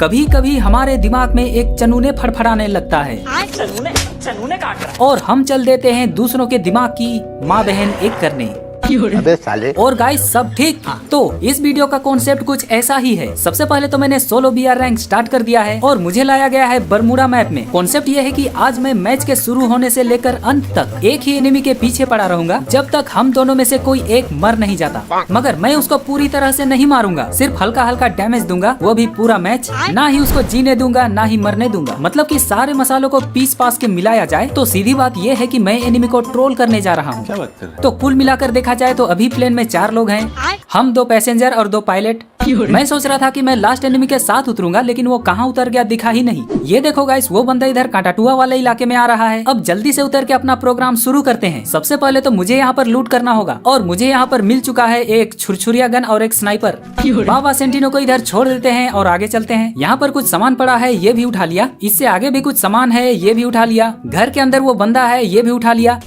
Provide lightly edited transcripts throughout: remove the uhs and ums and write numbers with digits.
कभी कभी हमारे दिमाग में एक चनूने फड़फड़ाने लगता है चनूने काट रहा और हम चल देते हैं दूसरों के दिमाग की माँ बहन एक करने। अबे साले। और गाइस सब ठीक। तो इस वीडियो का कॉन्सेप्ट कुछ ऐसा ही है। सबसे पहले तो मैंने सोलो बीआर रैंक स्टार्ट कर दिया है और मुझे लाया गया है बरमूडा मैप में। कॉन्सेप्ट ये है कि आज मैं मैच के शुरू होने से लेकर अंत तक एक ही एनिमी के पीछे पड़ा रहूंगा जब तक हम दोनों में से कोई एक मर नहीं जाता। मगर मैं उसको पूरी तरह से नहीं मारूंगा, सिर्फ हल्का हल्का डैमेज दूंगा, वो भी पूरा मैच। ना ही उसको जीने दूंगा ना ही मरने दूंगा। मतलब कि सारे मसालों को पीस पास के मिलाया जाए तो सीधी बात ये है कि मैं एनिमी को ट्रोल करने जा रहा हूँ। तो कुल मिलाकर देखा जाए तो अभी प्लेन में 4 लोग हैं, हम 2 पैसेंजर और 2 पायलट। मैं सोच रहा था कि मैं लास्ट एनिमी के साथ उतरूंगा, लेकिन वो कहाँ उतर गया दिखा ही नहीं। ये देखो गाइस, वो बंदा इधर काटाटुआ वाले इलाके में आ रहा है। अब जल्दी से उतर के अपना प्रोग्राम शुरू करते हैं। सबसे पहले तो मुझे यहाँ पर लूट करना होगा और मुझे यहाँ पर मिल चुका है एक छुरछुरिया गन और एक स्नाइपर। बाबा सेंटिनो को इधर छोड़ देते हैं और आगे चलते हैं। यहाँ पर कुछ सामान पड़ा है, ये भी उठा लिया। इससे आगे भी कुछ सामान है, ये भी उठा लिया। घर के अंदर वो बंदा है, ये भी उठा लिया।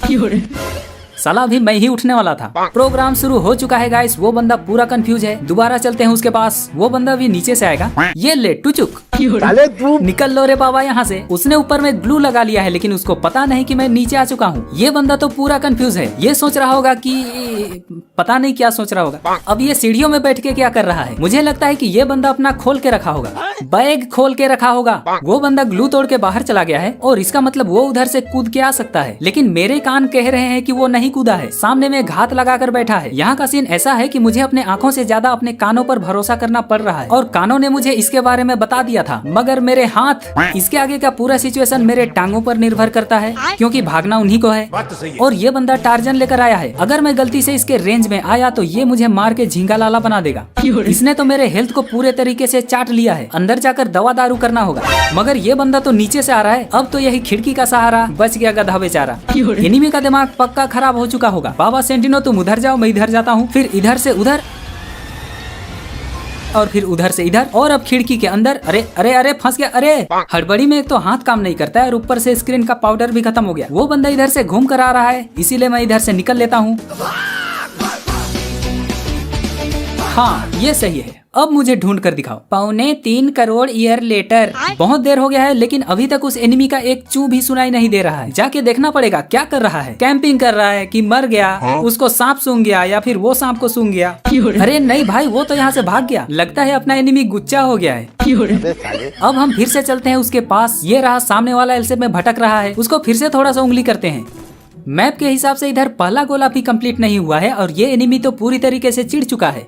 साला भी मैं ही उठने वाला था। प्रोग्राम शुरू हो चुका है गाइस, वो बंदा पूरा कंफ्यूज है। दोबारा चलते हैं उसके पास, वो बंदा भी नीचे से आएगा। ये ले टुचुक, निकल लो रे बाबा यहाँ से। उसने ऊपर में ग्लू लगा लिया है, लेकिन उसको पता नहीं कि मैं नीचे आ चुका हूँ। ये बंदा तो पूरा कंफ्यूज है। ये सोच रहा होगा कि पता नहीं क्या सोच रहा होगा। अब ये सीढ़ियों में बैठ के क्या कर रहा है। मुझे लगता है कि ये बंदा अपना खोल के रखा होगा, बैग खोल के रखा होगा। वो बंदा ग्लू तोड़ के बाहर चला गया है और इसका मतलब वो उधर से कूद के आ सकता है, लेकिन मेरे कान कह रहे हैं कि वो नहीं कूदा है, सामने में घात लगाकर बैठा है। यहाँ का सीन ऐसा है कि मुझे अपने आंखों से ज्यादा अपने कानों पर भरोसा करना पड़ रहा है और कानों ने मुझे इसके बारे में बता दिया था, मगर मेरे हाथ, इसके आगे का पूरा सिचुएशन मेरे टांगों पर निर्भर करता है, क्योंकि भागना उन्हीं को है। और ये बंदा टार्जन लेकर आया है। अगर मैं गलती से इसके रेंज में आया तो ये मुझे मार के झींगा लाला बना देगा। इसने तो मेरे हेल्थ को पूरे तरीके से चाट लिया है। अंदर जाकर दवा दारू करना होगा। मगर ये बंदा तो नीचे से आ रहा है। अब तो यही खिड़की का सहारा, बच गया गधा बेचारा। एनिमी का दिमाग पक्का खराब हो चुका होगा। बाबा सेंटिनो तुम उधर जाओ, मैं इधर जाता हूँ, फिर इधर से उधर और फिर उधर से इधर और अब खिड़की के अंदर। अरे अरे अरे फंस गया। अरे हड़बड़ी में एक तो हाथ काम नहीं करता है और ऊपर से स्क्रीन का पाउडर भी खत्म हो गया। वो बंदा इधर से घूम कर आ रहा है, इसीलिए मैं इधर से निकल लेता हूँ। हाँ ये सही है। अब मुझे ढूंढ कर दिखाओ। 3.25 करोड़ ईयर लेटर। बहुत देर हो गया है, लेकिन अभी तक उस एनिमी का एक चू भी सुनाई नहीं दे रहा है। जाके देखना पड़ेगा क्या कर रहा है। कैंपिंग कर रहा है कि मर गया, उसको सांप सूंघ गया या फिर वो सांप को सूंघ गया। अरे नहीं भाई, वो तो यहाँ से भाग गया। लगता है अपना एनिमी गुच्चा हो गया है। अब हम फिर से चलते हैं उसके पास। ये रहा सामने वाला एलसे में भटक रहा है, उसको फिर से थोड़ा सा उंगली करते हैं। मैप के हिसाब से इधर पहला गोला भी कंप्लीट नहीं हुआ है और ये एनिमी तो पूरी तरीके से चिढ़ चुका है।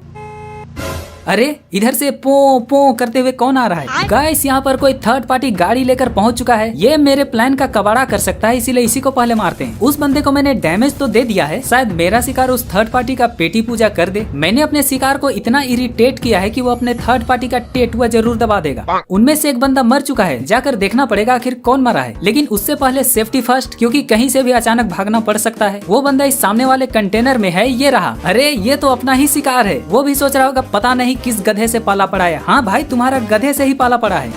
अरे इधर से पो पो करते हुए कौन आ रहा है। गाइस यहाँ पर कोई थर्ड पार्टी गाड़ी लेकर पहुंच चुका है। ये मेरे प्लान का कबाड़ा कर सकता है, इसीलिए इसी को पहले मारते हैं। उस बंदे को मैंने डैमेज तो दे दिया है, शायद मेरा शिकार उस थर्ड पार्टी का पेटी पूजा कर दे। मैंने अपने शिकार को इतना इरिटेट किया है कि वो अपने थर्ड पार्टी का टेटुआ जरूर दबा देगा। उनमें से एक बंदा मर चुका है, जाकर देखना पड़ेगा आखिर कौन मरा है। लेकिन उससे पहले सेफ्टी फर्स्ट, क्योंकि कहीं से भी अचानक भागना पड़ सकता है। वो बंदा इस सामने वाले कंटेनर में है, ये रहा। अरे ये तो अपना ही शिकार है। वो भी सोच रहा होगा पता नहीं किस गधे से पाला पड़ा है। हाँ भाई, तुम्हारा गधे से ही पाला पड़ा है।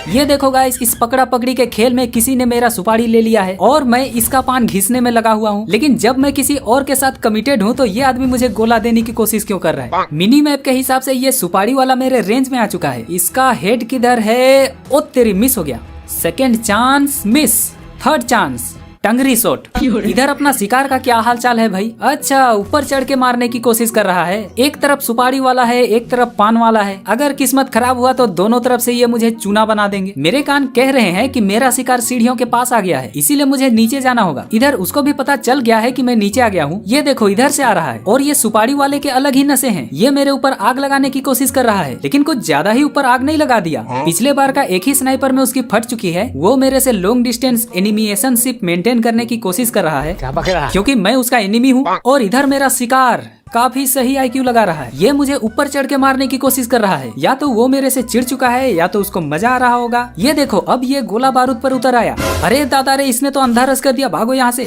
ये देखो गाइस, इस पकड़ा पकड़ी के खेल में किसी ने मेरा सुपारी ले लिया है और मैं इसका पान घिसने में लगा हुआ हूँ। लेकिन जब मैं किसी और के साथ कमिटेड हूँ तो ये आदमी मुझे गोला देने की कोशिश क्यों कर रहा है। मिनी मैप के हिसाब से ये सुपारी वाला मेरे रेंज में आ चुका है। इसका हेड किधर है। ओ तेरी, मिस हो गया। Second chance miss, third chance टंगरी शॉट। इधर अपना शिकार का क्या हाल चाल है भाई। अच्छा, ऊपर चढ़ के मारने की कोशिश कर रहा है। एक तरफ सुपारी वाला है, एक तरफ पान वाला है। अगर किस्मत खराब हुआ तो दोनों तरफ से ये मुझे चूना बना देंगे। मेरे कान कह रहे हैं कि मेरा शिकार सीढ़ियों के पास आ गया है, इसीलिए मुझे नीचे जाना होगा। इधर उसको भी पता चल गया है कि मैं नीचे आ गया हूँ। ये देखो इधर से आ रहा है और ये सुपारी वाले के अलग ही नशे हैं। ये मेरे ऊपर आग लगाने की कोशिश कर रहा है, लेकिन कुछ ज्यादा ही ऊपर आग नहीं लगा दिया। पिछले बार का एक ही स्नाइपर में उसकी फट चुकी है। वो मेरे से लॉन्ग डिस्टेंस एनिमिएशनशिप मेंटेन करने की कोशिश कर रहा है, क्योंकि मैं उसका एनिमी हूँ। और इधर मेरा शिकार काफी सही आईक्यू लगा रहा है। ये मुझे ऊपर चढ़ के मारने की कोशिश कर रहा है। या तो वो मेरे से चिढ़ चुका है या तो उसको मजा आ रहा होगा। ये देखो अब ये गोला बारूद पर उतर आया। अरे दादा रे, इसने तो अंधा रस कर दिया। भागो यहाँ से।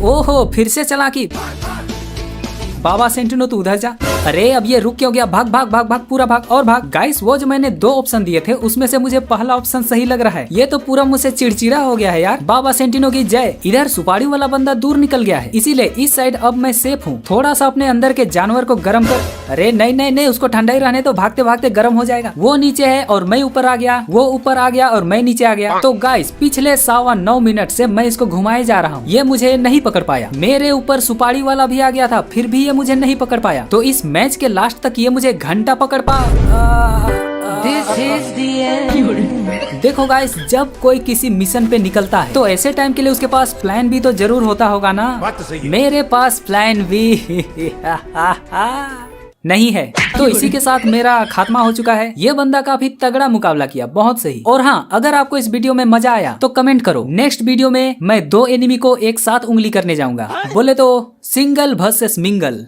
ओहो, फिर से चालाकी। बाबा सेंटिनो तू उधर जा। अरे अब ये रुक क्यों गया? भाग भाग भाग भाग, पूरा भाग और भाग। गाइस वो जो मैंने 2 ऑप्शन दिए थे उसमें से मुझे पहला ऑप्शन सही लग रहा है। ये तो पूरा मुझसे चिड़चिड़ा हो गया है यार। बाबा सेंटिनो की जय। इधर सुपारी वाला बंदा दूर निकल गया है, इसीलिए इस साइड अब मैं सेफ हूँ। थोड़ा सा अपने अंदर के जानवर को गर्म कर। अरे नहीं नहीं नहीं, उसको ठंडा ही रहने तो, भागते भागते गर्म हो जाएगा। वो नीचे है और मैं ऊपर आ गया, वो ऊपर आ गया और मैं नीचे आ गया। तो गाइस पिछले 9.25 मिनट से मैं इसको घुमाए जा रहा हूँ, ये मुझे नहीं पकड़ पाया। मेरे ऊपर सुपारी वाला भी आ गया था, फिर भी ये मुझे नहीं पकड़ पाया। तो इस मैच के लास्ट तक ये मुझे घंटा पकड़ देखो गाइस, जब कोई किसी मिशन पे निकलता है तो ऐसे टाइम के लिए उसके पास प्लान भी तो जरूर होता होगा ना। मेरे पास प्लान भी नहीं है। तो इसी के साथ मेरा खात्मा हो चुका है। ये बंदा काफी तगड़ा मुकाबला किया, बहुत सही। और हाँ, अगर आपको इस वीडियो में मजा आया तो कमेंट करो। नेक्स्ट वीडियो में मैं 2 एनिमी को एक साथ उंगली करने जाऊंगा। बोले तो सिंगल वर्सेस मिंगल।